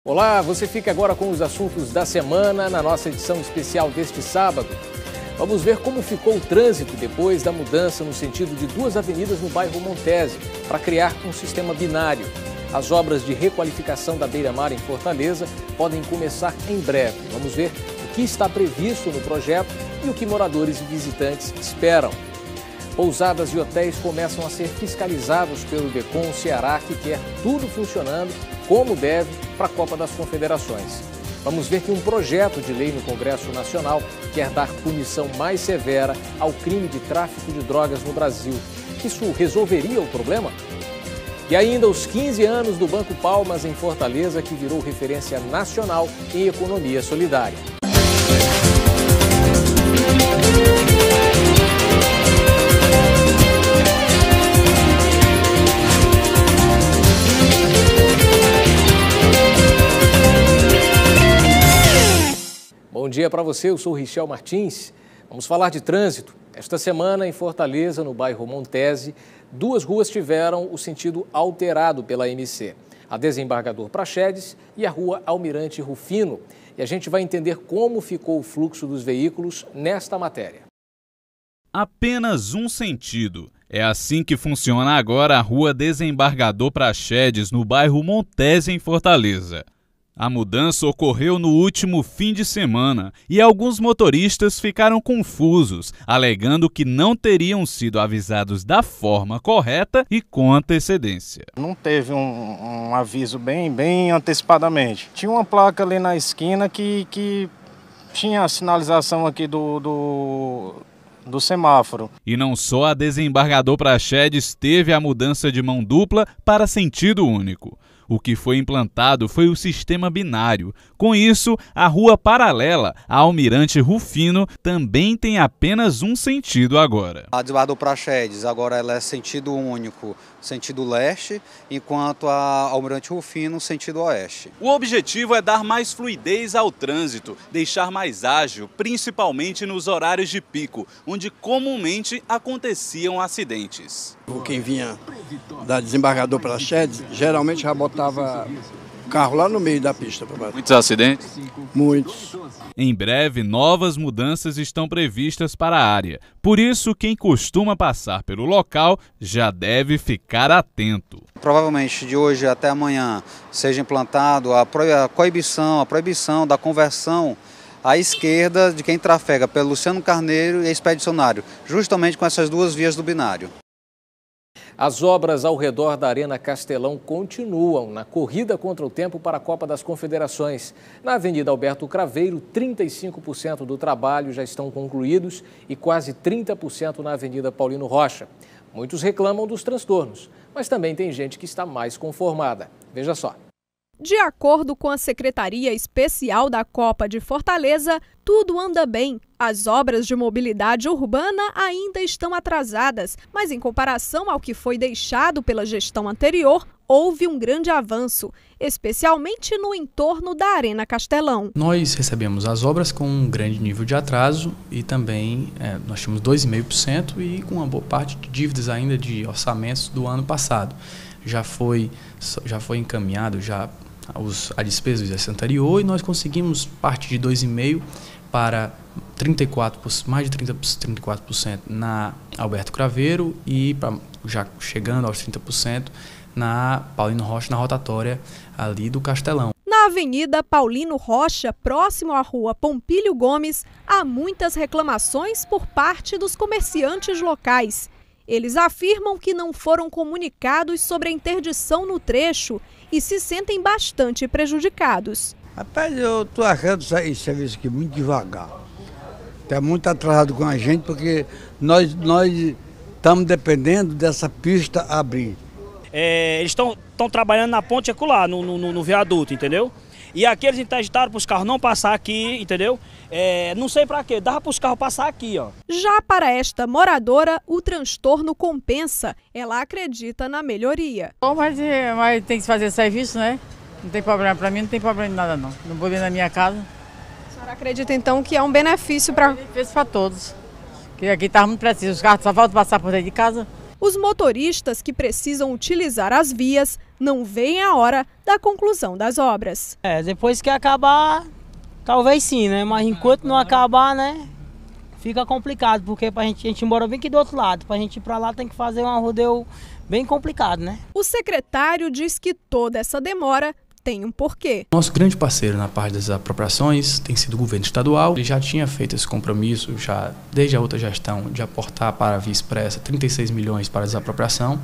Olá, você fica agora com os assuntos da semana na nossa edição especial deste sábado. Vamos ver como ficou o trânsito depois da mudança no sentido de duas avenidas no bairro Montese, para criar um sistema binário. As obras de requalificação da beira-mar em Fortaleza podem começar em breve. Vamos ver o que está previsto no projeto e o que moradores e visitantes esperam. Pousadas e hotéis começam a ser fiscalizados pelo DECOM Ceará, que quer tudo funcionando como deve para a Copa das Confederações. Vamos ver que um projeto de lei no Congresso Nacional quer dar punição mais severa ao crime de tráfico de drogas no Brasil. Isso resolveria o problema? E ainda os 15 anos do Banco Palmas em Fortaleza, que virou referência nacional em economia solidária. Bom dia para você, eu sou o Richel Martins. Vamos falar de trânsito. Esta semana, em Fortaleza, no bairro Montese, duas ruas tiveram o sentido alterado pela MC. A Desembargador Praxedes e a rua Almirante Rufino. E a gente vai entender como ficou o fluxo dos veículos nesta matéria. Apenas um sentido. É assim que funciona agora a rua Desembargador Praxedes, no bairro Montese, em Fortaleza. A mudança ocorreu no último fim de semana e alguns motoristas ficaram confusos, alegando que não teriam sido avisados da forma correta e com antecedência. Não teve um aviso bem antecipadamente. Tinha uma placa ali na esquina que tinha a sinalização aqui do semáforo. E não só a Desembargador Praxedes teve a mudança de mão dupla para sentido único. O que foi implantado foi o sistema binário. Com isso, a rua paralela à Almirante Rufino também tem apenas um sentido agora. A Desembargador Praxedes agora ela é sentido único, sentido leste, enquanto a Almirante Rufino, sentido oeste. O objetivo é dar mais fluidez ao trânsito, deixar mais ágil, principalmente nos horários de pico, onde comumente aconteciam acidentes. Quem vinha da Desembargador Praxedes, geralmente já botava o carro lá no meio da pista. Muitos acidentes? Muitos. Em breve, novas mudanças estão previstas para a área. Por isso, quem costuma passar pelo local já deve ficar atento. Provavelmente de hoje até amanhã seja implantado a proibição da conversão à esquerda de quem trafega pelo Luciano Carneiro e Expedicionário, justamente com essas duas vias do binário. As obras ao redor da Arena Castelão continuam na corrida contra o tempo para a Copa das Confederações. Na Avenida Alberto Craveiro, 35% do trabalho já estão concluídos e quase 30% na Avenida Paulino Rocha. Muitos reclamam dos transtornos, mas também tem gente que está mais conformada. Veja só. De acordo com a Secretaria Especial da Copa de Fortaleza, tudo anda bem. As obras de mobilidade urbana ainda estão atrasadas, mas em comparação ao que foi deixado pela gestão anterior, houve um grande avanço, especialmente no entorno da Arena Castelão. Nós recebemos as obras com um grande nível de atraso e também nós tínhamos 2,5% e com uma boa parte de dívidas ainda de orçamentos do ano passado. Já foi encaminhado a despesa do exercício anterior e nós conseguimos partir de 2,5% para 34%, mais de 34% na Alberto Craveiro e já chegando aos 30% na Paulino Rocha, na rotatória ali do Castelão. Na Avenida Paulino Rocha, próximo à rua Pompílio Gomes, há muitas reclamações por parte dos comerciantes locais. Eles afirmam que não foram comunicados sobre a interdição no trecho e se sentem bastante prejudicados. Rapaz, eu estou achando esse serviço aqui muito devagar. Está muito atrasado com a gente porque nós estamos dependendo dessa pista abrir. Eles estão trabalhando na ponte acolá, no viaduto, entendeu? E aqui eles interditaram para os carros não passar aqui, entendeu? Não sei para quê, dava para os carros passar aqui, ó. Já para esta moradora, o transtorno compensa. Ela acredita na melhoria. Mas tem que fazer serviço, né? Não tem problema para mim, não tem problema de nada não. Não vou ir na minha casa. A senhora acredita então que é um benefício para... benefício para todos. Que aqui está muito preciso, os carros só faltam passar por dentro de casa. Os motoristas que precisam utilizar as vias não veem a hora da conclusão das obras. Depois que acabar, talvez sim, né? Mas enquanto não acabar, né? Fica complicado, porque a gente mora bem aqui do outro lado. Pra gente ir pra lá tem que fazer um rodeio bem complicado, né? O secretário diz que toda essa demora tem um porquê. Nosso grande parceiro na parte das apropriações tem sido o governo estadual. Ele já tinha feito esse compromisso, já desde a outra gestão, de aportar para a Via Expressa 36 milhões para a desapropriação.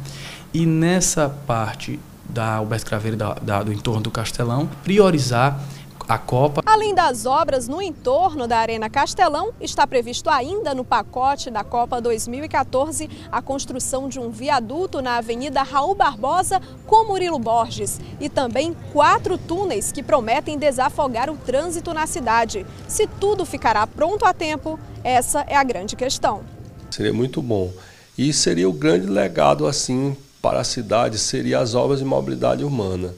E nessa parte da Alberto Craveiro, do entorno do Castelão, priorizar a Copa. Além das obras no entorno da Arena Castelão, está previsto ainda no pacote da Copa 2014 a construção de um viaduto na Avenida Raul Barbosa com Murilo Borges e também 4 túneis que prometem desafogar o trânsito na cidade. Se tudo ficará pronto a tempo, essa é a grande questão. Seria muito bom. E seria o grande legado assim para a cidade, seria as obras de mobilidade urbana.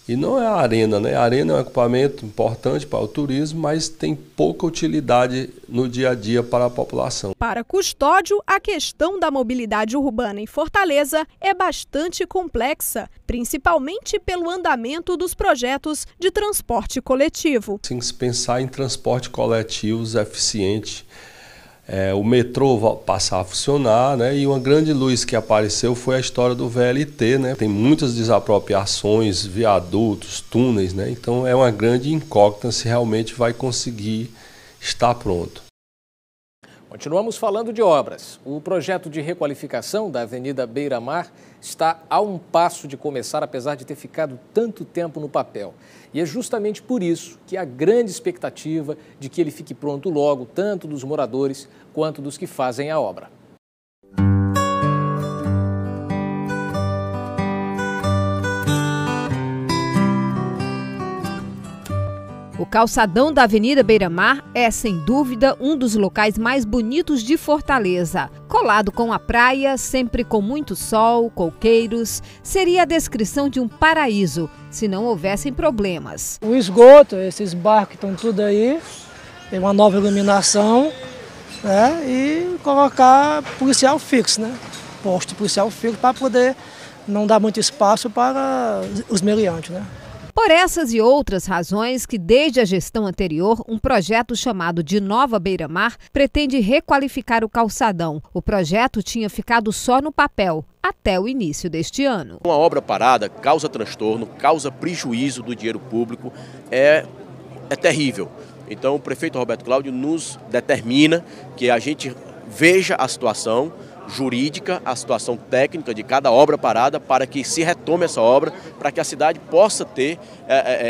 E não é a arena, né? A arena é um equipamento importante para o turismo, mas tem pouca utilidade no dia a dia para a população. Para Custódio, a questão da mobilidade urbana em Fortaleza é bastante complexa, principalmente pelo andamento dos projetos de transporte coletivo. Tem que se pensar em transporte coletivo eficiente. O metrô passar a funcionar, né? E uma grande luz que apareceu foi a história do VLT, né? Tem muitas desapropriações, viadutos, túneis, né? Então é uma grande incógnita se realmente vai conseguir estar pronto. Continuamos falando de obras. O projeto de requalificação da Avenida Beira-Mar está a um passo de começar, apesar de ter ficado tanto tempo no papel. E é justamente por isso que há grande expectativa de que ele fique pronto logo, tanto dos moradores quanto dos que fazem a obra. O calçadão da Avenida Beira-Mar é, sem dúvida, um dos locais mais bonitos de Fortaleza. Colado com a praia, sempre com muito sol, coqueiros, seria a descrição de um paraíso, se não houvessem problemas. O esgoto, esses barcos que estão tudo aí, tem uma nova iluminação, né, e colocar policial fixo, né? Posto policial fixo para poder não dar muito espaço para os meliantes, né? Por essas e outras razões que, desde a gestão anterior, um projeto chamado de Nova Beira-Mar pretende requalificar o calçadão. O projeto tinha ficado só no papel até o início deste ano. Uma obra parada causa transtorno, causa prejuízo do dinheiro público, é terrível. Então o prefeito Roberto Cláudio nos determina que a gente veja a situação jurídica, a situação técnica de cada obra parada para que se retome essa obra, para que a cidade possa ter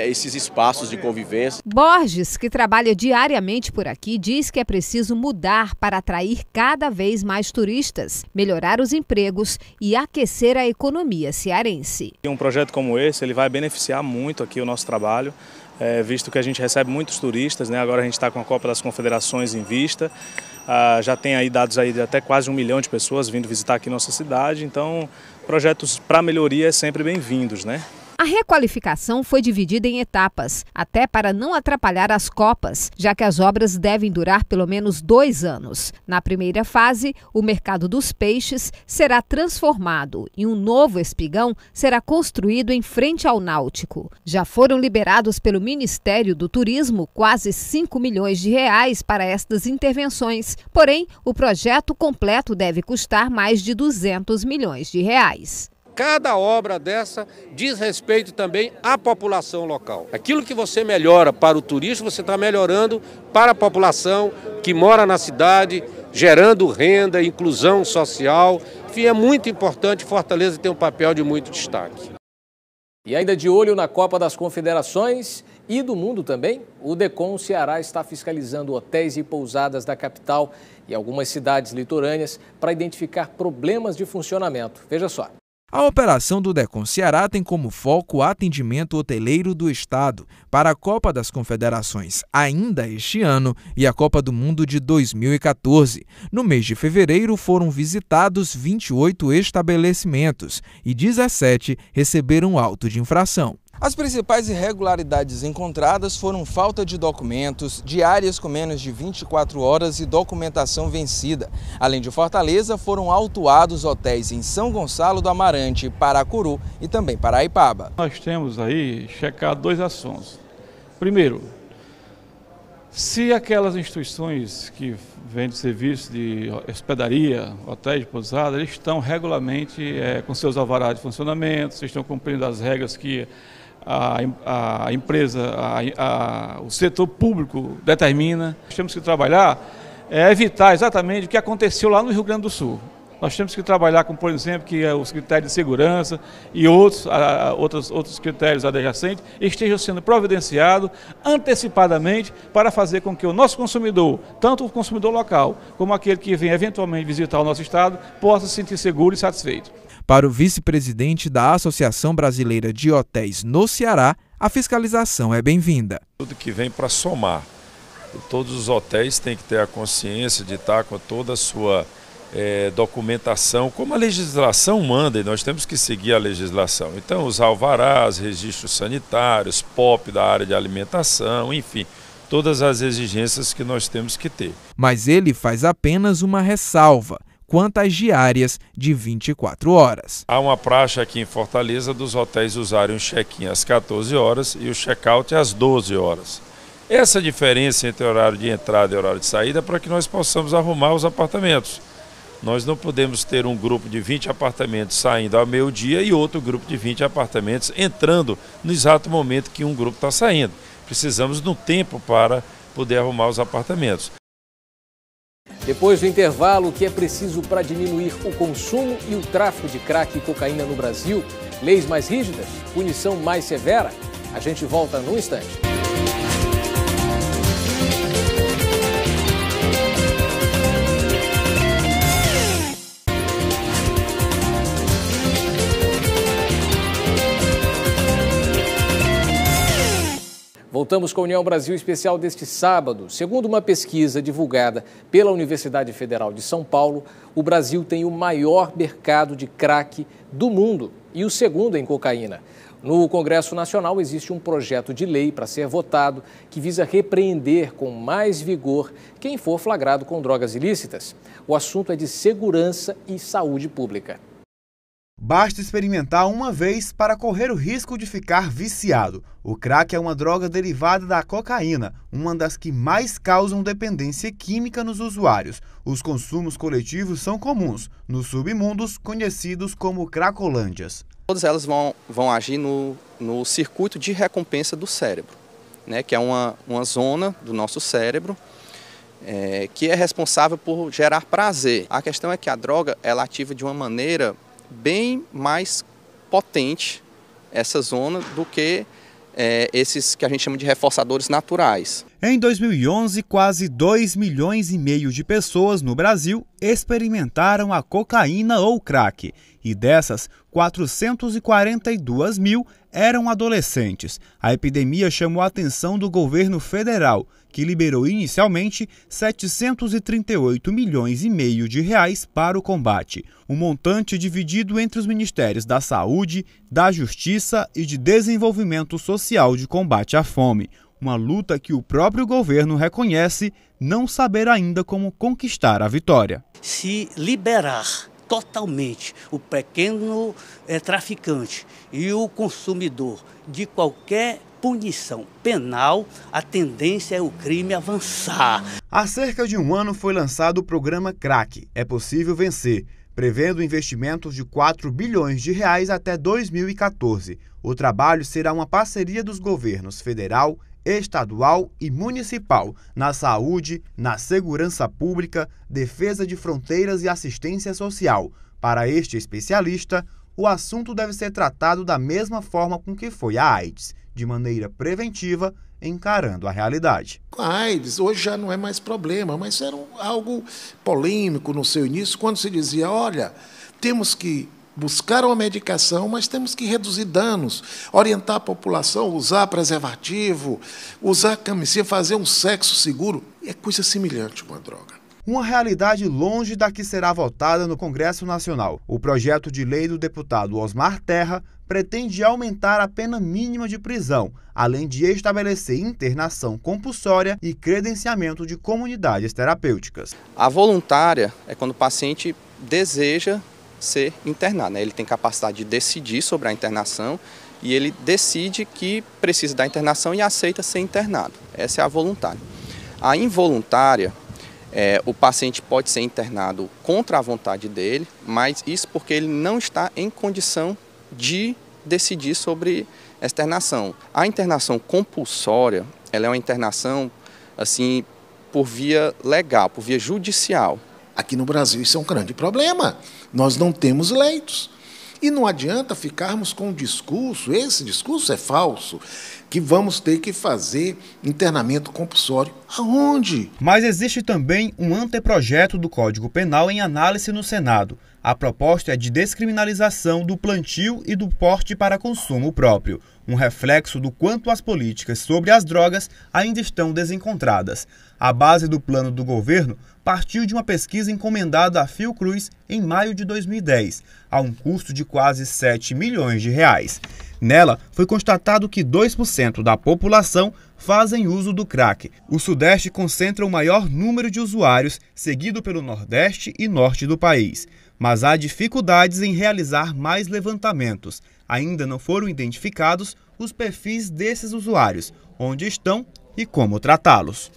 esses espaços de convivência. Borges, que trabalha diariamente por aqui, diz que é preciso mudar para atrair cada vez mais turistas, melhorar os empregos e aquecer a economia cearense. Um projeto como esse, ele vai beneficiar muito aqui o nosso trabalho, visto que a gente recebe muitos turistas, né? Agora a gente está com a Copa das Confederações em vista. Já tem aí dados aí de até quase 1 milhão de pessoas vindo visitar aqui nossa cidade, então projetos para melhoria é sempre bem-vindos, né? A requalificação foi dividida em etapas, até para não atrapalhar as copas, já que as obras devem durar pelo menos 2 anos. Na primeira fase, o mercado dos peixes será transformado e um novo espigão será construído em frente ao Náutico. Já foram liberados pelo Ministério do Turismo quase 5 milhões de reais para estas intervenções. Porém, o projeto completo deve custar mais de 200 milhões de reais. Cada obra dessa diz respeito também à população local. Aquilo que você melhora para o turista, você está melhorando para a população que mora na cidade, gerando renda, inclusão social. Enfim, é muito importante, Fortaleza tem um papel de muito destaque. E ainda de olho na Copa das Confederações e do mundo também, o DECOM Ceará está fiscalizando hotéis e pousadas da capital e algumas cidades litorâneas para identificar problemas de funcionamento. Veja só. A operação do DECOM Ceará tem como foco o atendimento hoteleiro do Estado para a Copa das Confederações ainda este ano e a Copa do Mundo de 2014. No mês de fevereiro foram visitados 28 estabelecimentos e 17 receberam auto de infração. As principais irregularidades encontradas foram falta de documentos, diárias com menos de 24 horas e documentação vencida. Além de Fortaleza, foram autuados hotéis em São Gonçalo do Amarante, Paracuru e também Paraipaba. Nós temos aí checado 2 assuntos. Primeiro, se aquelas instituições que vendem serviços de hospedaria, hotéis de pousada, eles estão regularmente com seus alvarás de funcionamento, se estão cumprindo as regras que a empresa, o setor público determina. Nós temos que trabalhar, evitar exatamente o que aconteceu lá no Rio Grande do Sul. Nós temos que trabalhar com, por exemplo, que os critérios de segurança e outros critérios adjacentes estejam sendo providenciados antecipadamente para fazer com que o nosso consumidor, tanto o consumidor local como aquele que vem eventualmente visitar o nosso estado, possa se sentir seguro e satisfeito. Para o vice-presidente da Associação Brasileira de Hotéis no Ceará, a fiscalização é bem-vinda. Tudo que vem para somar. Todos os hotéis têm que ter a consciência de estar com toda a sua documentação, como a legislação manda, e nós temos que seguir a legislação. Então, os alvarás, registros sanitários, POP da área de alimentação, enfim, todas as exigências que nós temos que ter. Mas ele faz apenas uma ressalva quanto às diárias de 24 horas. Há uma praxe aqui em Fortaleza dos hotéis usarem o check-in às 14 horas e o check-out às 12 horas. Essa diferença entre horário de entrada e horário de saída é para que nós possamos arrumar os apartamentos. Nós não podemos ter um grupo de 20 apartamentos saindo ao meio-dia e outro grupo de 20 apartamentos entrando no exato momento que um grupo está saindo. Precisamos de um tempo para poder arrumar os apartamentos. Depois do intervalo, o que é preciso para diminuir o consumo e o tráfico de crack e cocaína no Brasil? Leis mais rígidas? Punição mais severa? A gente volta num instante. Voltamos com a União Brasil Especial deste sábado. Segundo uma pesquisa divulgada pela Universidade Federal de São Paulo, o Brasil tem o maior mercado de crack do mundo e o segundo em cocaína. No Congresso Nacional existe um projeto de lei para ser votado que visa repreender com mais vigor quem for flagrado com drogas ilícitas. O assunto é de segurança e saúde pública. Basta experimentar uma vez para correr o risco de ficar viciado. O crack é uma droga derivada da cocaína, uma das que mais causam dependência química nos usuários. Os consumos coletivos são comuns nos submundos conhecidos como cracolândias. Todas elas vão agir no circuito de recompensa do cérebro, né, que é uma zona do nosso cérebro que é responsável por gerar prazer. A questão é que a droga ela ativa de uma maneira bem mais potente essa zona do que esses que a gente chama de reforçadores naturais. Em 2011, quase 2,5 milhões de pessoas no Brasil experimentaram a cocaína ou crack. E dessas, 442 mil eram adolescentes. A epidemia chamou a atenção do governo federal, que liberou inicialmente 738 milhões e meio de reais para o combate. Um montante dividido entre os Ministérios da Saúde, da Justiça e de Desenvolvimento Social de Combate à Fome. Uma luta que o próprio governo reconhece não saber ainda como conquistar a vitória. Se liberar totalmente o pequeno traficante e o consumidor de qualquer punição penal, a tendência é o crime avançar. Há cerca de um ano foi lançado o programa CRAC, É Possível Vencer, prevendo investimentos de 4 bilhões de reais até 2014. O trabalho será uma parceria dos governos federal, estadual e municipal na saúde, na segurança pública, defesa de fronteiras e assistência social. Para este especialista, o assunto deve ser tratado da mesma forma com que foi a AIDS, de maneira preventiva, encarando a realidade. A AIDS hoje já não é mais problema, mas era algo polêmico no seu início, quando se dizia, olha, temos que buscar uma medicação, mas temos que reduzir danos, orientar a população, usar preservativo, usar camisinha, fazer um sexo seguro. É coisa semelhante com a droga. uma realidade longe da que será votada no Congresso Nacional. O projeto de lei do deputado Osmar Terra pretende aumentar a pena mínima de prisão, além de estabelecer internação compulsória e credenciamento de comunidades terapêuticas. A voluntária é quando o paciente deseja ser internado, né? Ele tem capacidade de decidir sobre a internação e ele decide que precisa da internação e aceita ser internado. Essa é a voluntária. A involuntária, o paciente pode ser internado contra a vontade dele, mas isso porque ele não está em condição de decidir sobre a internação. A internação compulsória, ela é uma internação assim por via legal, por via judicial. Aqui no Brasil isso é um grande problema. Nós não temos leitos. E não adianta ficarmos com um discurso, esse discurso é falso, que vamos ter que fazer internamento compulsório. Aonde? Mas existe também um anteprojeto do Código Penal em análise no Senado. A proposta é de descriminalização do plantio e do porte para consumo próprio, um reflexo do quanto as políticas sobre as drogas ainda estão desencontradas. A base do plano do governo partiu de uma pesquisa encomendada à Fiocruz em maio de 2010, a um custo de quase 7 milhões de reais. Nela, foi constatado que 2% da população fazem uso do crack. O Sudeste concentra o maior número de usuários, seguido pelo Nordeste e Norte do país. Mas há dificuldades em realizar mais levantamentos. Ainda não foram identificados os perfis desses usuários, onde estão e como tratá-los.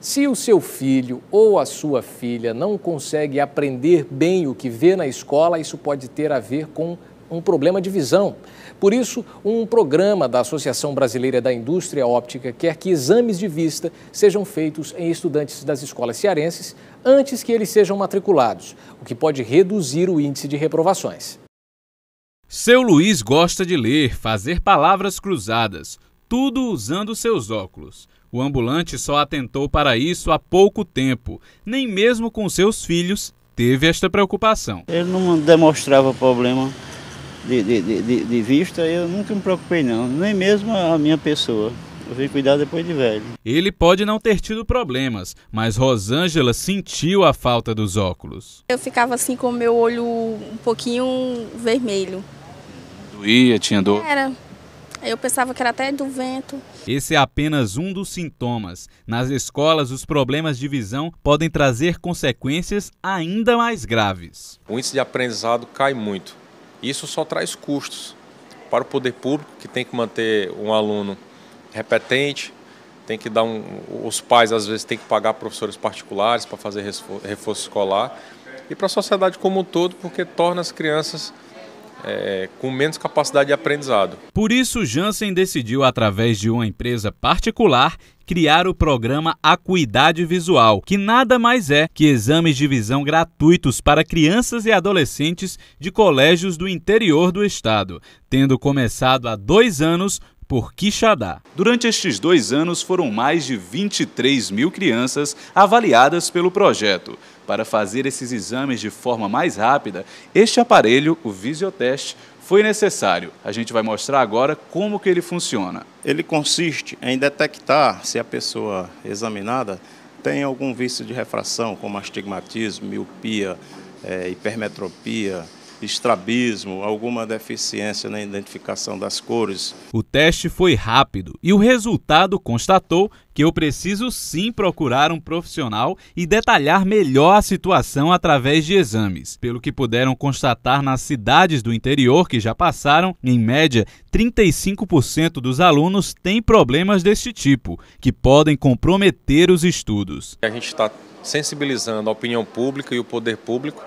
Se o seu filho ou a sua filha não consegue aprender bem o que vê na escola, isso pode ter a ver com um problema de visão. Por isso, um programa da Associação Brasileira da Indústria Óptica quer que exames de vista sejam feitos em estudantes das escolas cearenses antes que eles sejam matriculados, o que pode reduzir o índice de reprovações. Seu Luiz gosta de ler, fazer palavras cruzadas, tudo usando seus óculos. O ambulante só atentou para isso há pouco tempo, nem mesmo com seus filhos teve esta preocupação. Ele não demonstrava problema de vista, eu nunca me preocupei não, nem mesmo a minha pessoa. Eu vim cuidar depois de velho. Ele pode não ter tido problemas, mas Rosângela sentiu a falta dos óculos. Eu ficava assim com o meu olho um pouquinho vermelho. Doía, tinha dor? Era. Eu pensava que era até do vento. Esse é apenas um dos sintomas. Nas escolas, os problemas de visão podem trazer consequências ainda mais graves. O índice de aprendizado cai muito. Isso só traz custos para o poder público, que tem que manter um aluno repetente, tem que dar os pais às vezes têm que pagar professores particulares para fazer reforço escolar, e para a sociedade como um todo, porque torna as crianças com menos capacidade de aprendizado. Por isso, Jansen decidiu, através de uma empresa particular, criar o programa Acuidade Visual, que nada mais é que exames de visão gratuitos para crianças e adolescentes de colégios do interior do estado, tendo começado há 2 anos por Quixadá. Durante estes 2 anos, foram mais de 23 mil crianças avaliadas pelo projeto. Para fazer esses exames de forma mais rápida, este aparelho, o Visioteste, foi necessário. A gente vai mostrar agora como que ele funciona. Ele consiste em detectar se a pessoa examinada tem algum vício de refração, como astigmatismo, miopia, hipermetropia, estrabismo, alguma deficiência na identificação das cores. O teste foi rápido e o resultado constatou que eu preciso sim procurar um profissional e detalhar melhor a situação através de exames. Pelo que puderam constatar nas cidades do interior que já passaram, em média, 35% dos alunos têm problemas deste tipo, que podem comprometer os estudos. A gente está sensibilizando a opinião pública e o poder público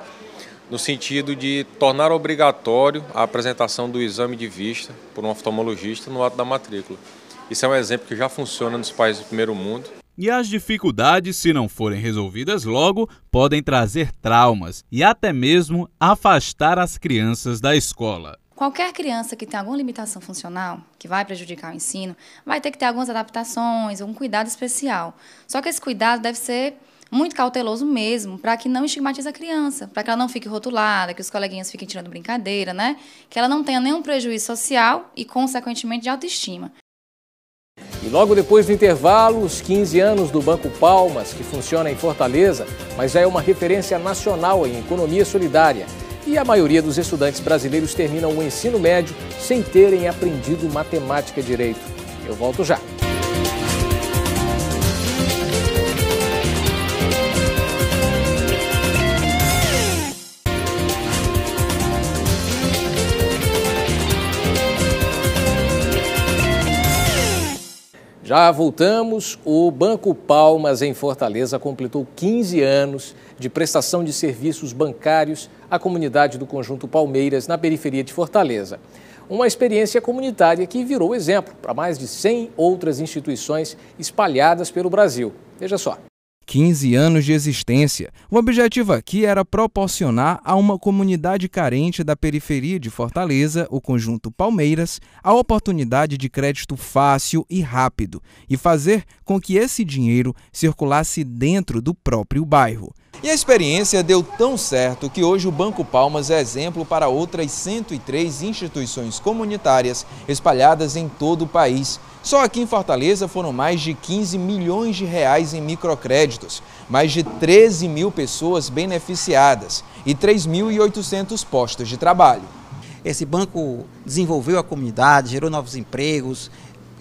no sentido de tornar obrigatório a apresentação do exame de vista por um oftalmologista no ato da matrícula. Isso é um exemplo que já funciona nos países do primeiro mundo. E as dificuldades, se não forem resolvidas logo, podem trazer traumas e até mesmo afastar as crianças da escola. Qualquer criança que tem alguma limitação funcional, que vai prejudicar o ensino, vai ter que ter algumas adaptações, um cuidado especial. Só que esse cuidado deve ser muito cauteloso mesmo, para que não estigmatize a criança, para que ela não fique rotulada, que os coleguinhas fiquem tirando brincadeira, né? Que ela não tenha nenhum prejuízo social e, consequentemente, de autoestima. E logo depois do intervalo, os 15 anos do Banco Palmas, que funciona em Fortaleza, mas já é uma referência nacional em economia solidária. E a maioria dos estudantes brasileiros terminam o ensino médio sem terem aprendido matemática direito. Eu volto já. Já voltamos. O Banco Palmas, em Fortaleza, completou 15 anos de prestação de serviços bancários à comunidade do Conjunto Palmeiras, na periferia de Fortaleza. Uma experiência comunitária que virou exemplo para mais de 100 outras instituições espalhadas pelo Brasil. Veja só. 15 anos de existência. O objetivo aqui era proporcionar a uma comunidade carente da periferia de Fortaleza, o Conjunto Palmeiras, a oportunidade de crédito fácil e rápido e fazer com que esse dinheiro circulasse dentro do próprio bairro. E a experiência deu tão certo que hoje o Banco Palmas é exemplo para outras 103 instituições comunitárias espalhadas em todo o país. Só aqui em Fortaleza foram mais de 15 milhões de reais em microcréditos, mais de 13 mil pessoas beneficiadas e 3.800 postos de trabalho. Esse banco desenvolveu a comunidade, gerou novos empregos,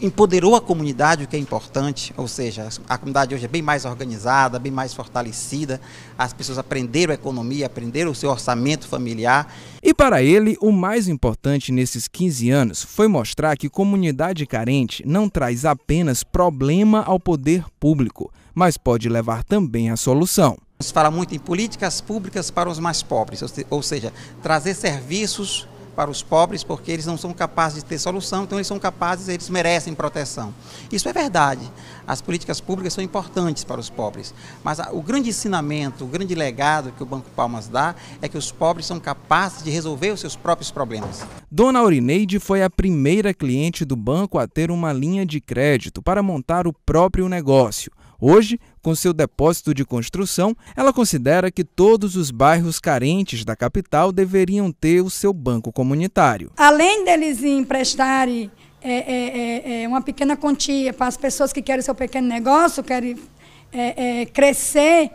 empoderou a comunidade, o que é importante, ou seja, a comunidade hoje é bem mais organizada, bem mais fortalecida, as pessoas aprenderam a economia, aprenderam o seu orçamento familiar. E para ele, o mais importante nesses 15 anos foi mostrar que comunidade carente não traz apenas problema ao poder público, mas pode levar também à solução. Se fala muito em políticas públicas para os mais pobres, ou seja, trazer serviços para os pobres, porque eles não são capazes de ter solução, então eles merecem proteção. Isso é verdade. As políticas públicas são importantes para os pobres, mas o grande ensinamento, o grande legado que o Banco Palmas dá é que os pobres são capazes de resolver os seus próprios problemas. Dona Aurineide foi a primeira cliente do banco a ter uma linha de crédito para montar o próprio negócio. Hoje, com seu depósito de construção, ela considera que todos os bairros carentes da capital deveriam ter o seu banco comunitário. Além deles emprestarem uma pequena quantia para as pessoas que querem seu pequeno negócio, querem crescer,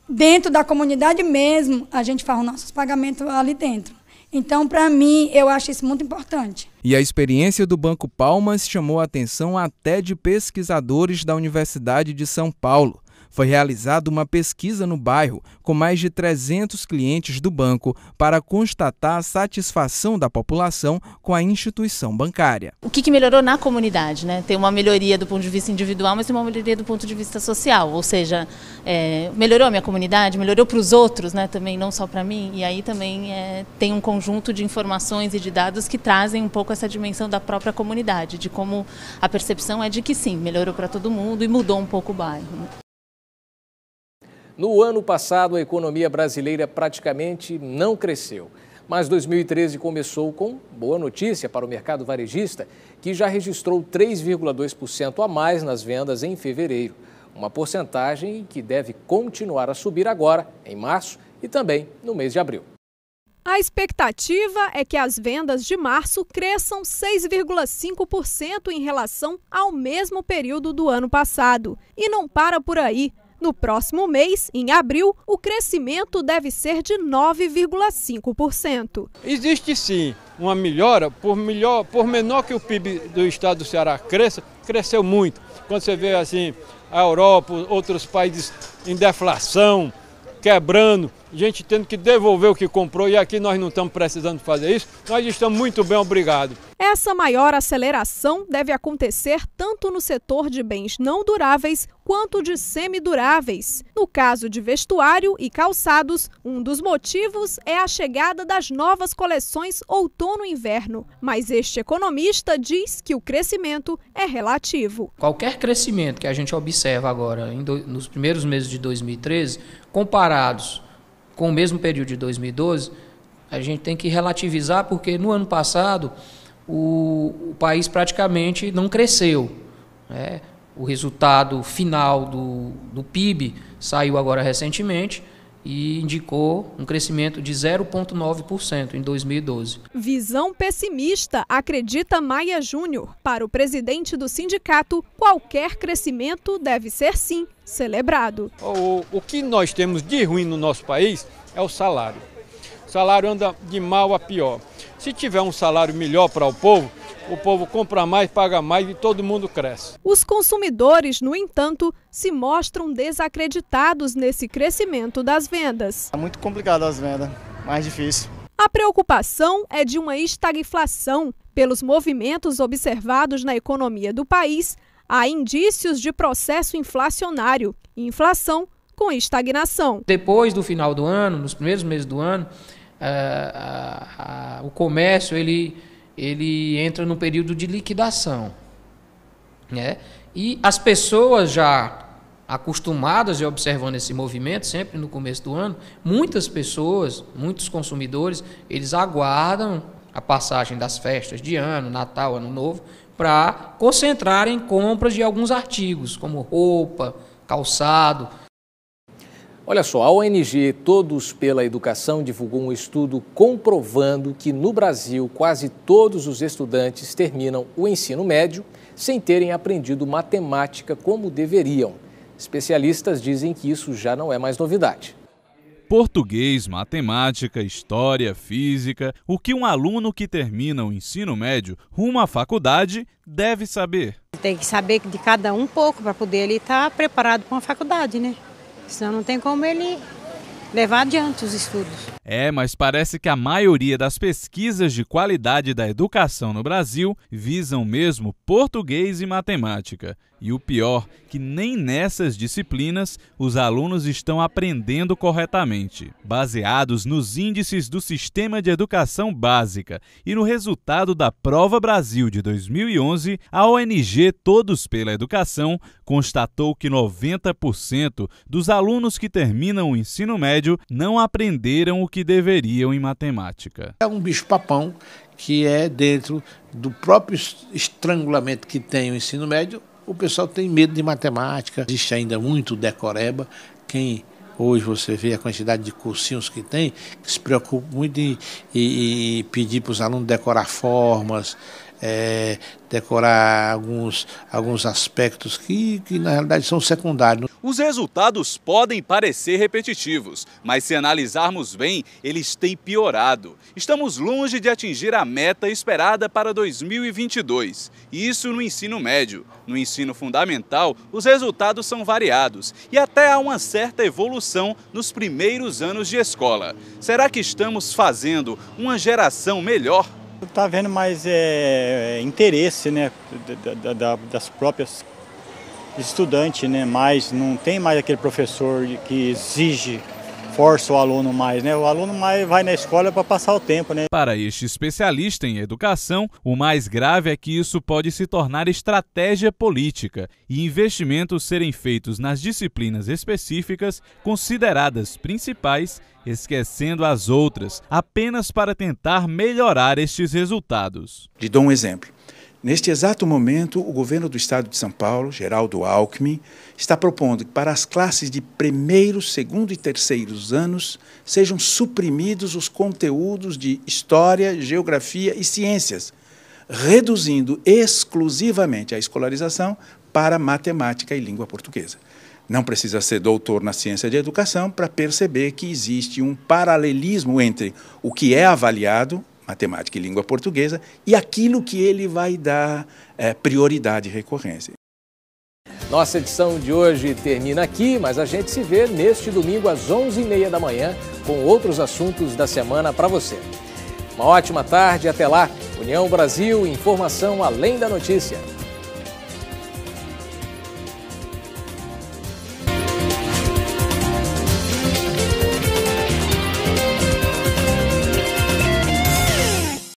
dentro da comunidade mesmo, a gente faz os nossos pagamentos ali dentro. Então, para mim, eu acho isso muito importante. E a experiência do Banco Palmas chamou a atenção até de pesquisadores da Universidade de São Paulo. Foi realizada uma pesquisa no bairro com mais de 300 clientes do banco para constatar a satisfação da população com a instituição bancária. O que melhorou na comunidade, né? Tem uma melhoria do ponto de vista individual, mas tem uma melhoria do ponto de vista social. Ou seja, melhorou a minha comunidade, melhorou para os outros, né? Também, não só para mim. E aí também tem um conjunto de informações e de dados que trazem um pouco essa dimensão da própria comunidade, de como a percepção é de que sim, melhorou para todo mundo e mudou um pouco o bairro. No ano passado, a economia brasileira praticamente não cresceu. Mas 2013 começou com boa notícia para o mercado varejista, que já registrou 3,2% a mais nas vendas em fevereiro. Uma porcentagem que deve continuar a subir agora, em março e também no mês de abril. A expectativa é que as vendas de março cresçam 6,5% em relação ao mesmo período do ano passado. E não para por aí. No próximo mês, em abril, o crescimento deve ser de 9,5%. Existe sim uma melhora, por menor que o PIB do estado do Ceará cresceu muito. Quando você vê assim, a Europa, outros países em deflação, quebrando, gente tendo que devolver o que comprou, e aqui nós não estamos precisando fazer isso, nós estamos muito bem, obrigado. Essa maior aceleração deve acontecer tanto no setor de bens não duráveis quanto de semiduráveis. No caso de vestuário e calçados, um dos motivos é a chegada das novas coleções outono-inverno, mas este economista diz que o crescimento é relativo. Qualquer crescimento que a gente observa agora nos primeiros meses de 2013, comparados com o mesmo período de 2012, a gente tem que relativizar, porque no ano passado o país praticamente não cresceu, né? O resultado final do PIB saiu agora recentemente e indicou um crescimento de 0,9% em 2012. Visão pessimista, acredita Maia Júnior. Para o presidente do sindicato, qualquer crescimento deve ser sim celebrado. O que nós temos de ruim no nosso país é o salário. O salário anda de mal a pior. Se tiver um salário melhor para o povo compra mais, paga mais e todo mundo cresce. Os consumidores, no entanto, se mostram desacreditados nesse crescimento das vendas. É muito complicado as vendas, mais difícil. A preocupação é de uma estagflação. Pelos movimentos observados na economia do país, há indícios de processo inflacionário, inflação com estagnação. Depois do final do ano, nos primeiros meses do ano, o comércio ele entra no período de liquidação, né? E as pessoas já acostumadas e observando esse movimento sempre no começo do ano, muitas pessoas, muitos consumidores, eles aguardam a passagem das festas de ano, Natal, Ano Novo, para concentrarem compras de alguns artigos, como roupa, calçado. Olha só, a ONG Todos pela Educação divulgou um estudo comprovando que no Brasil quase todos os estudantes terminam o ensino médio sem terem aprendido matemática como deveriam. Especialistas dizem que isso já não é mais novidade. Português, matemática, história, física, o que um aluno que termina o ensino médio rumo à faculdade deve saber. Tem que saber de cada um pouco para poder ele estar preparado para uma faculdade, né? Senão não tem como ele levar adiante os estudos. Mas parece que a maioria das pesquisas de qualidade da educação no Brasil visam mesmo português e matemática. E o pior, que nem nessas disciplinas os alunos estão aprendendo corretamente. Baseados nos índices do Sistema de Educação Básica e no resultado da Prova Brasil de 2011, a ONG Todos pela Educação constatou que 90% dos alunos que terminam o ensino médio não aprenderam o que deveriam em matemática. É um bicho-papão que é dentro do próprio estrangulamento que tem o ensino médio. O pessoal tem medo de matemática, existe ainda muito decoreba. Quem hoje você vê a quantidade de cursinhos que tem, que se preocupa muito em pedir para os alunos decorar formas, decorar alguns aspectos que na realidade são secundários. Os resultados podem parecer repetitivos, mas se analisarmos bem, eles têm piorado. Estamos longe de atingir a meta esperada para 2022. Isso no ensino médio. No ensino fundamental, os resultados são variados e até há uma certa evolução nos primeiros anos de escola. Será que estamos fazendo uma geração melhor? Está havendo mais interesse, né, das próprias estudantes, né, mas não tem mais aquele professor que exige, força o aluno mais, né? O aluno mais vai na escola para passar o tempo, né? Para este especialista em educação, o mais grave é que isso pode se tornar estratégia política e investimentos serem feitos nas disciplinas específicas consideradas principais, esquecendo as outras, apenas para tentar melhorar estes resultados. Lhe dou um exemplo. Neste exato momento, o governo do estado de São Paulo, Geraldo Alckmin, está propondo que para as classes de primeiro, segundo e terceiros anos sejam suprimidos os conteúdos de história, geografia e ciências, reduzindo exclusivamente a escolarização para matemática e língua portuguesa. Não precisa ser doutor na ciência de educação para perceber que existe um paralelismo entre o que é avaliado, matemática e língua portuguesa, e aquilo que ele vai dar prioridade e recorrência. Nossa edição de hoje termina aqui, mas a gente se vê neste domingo às 11h30 da manhã com outros assuntos da semana para você. Uma ótima tarde, até lá. União Brasil, informação além da notícia.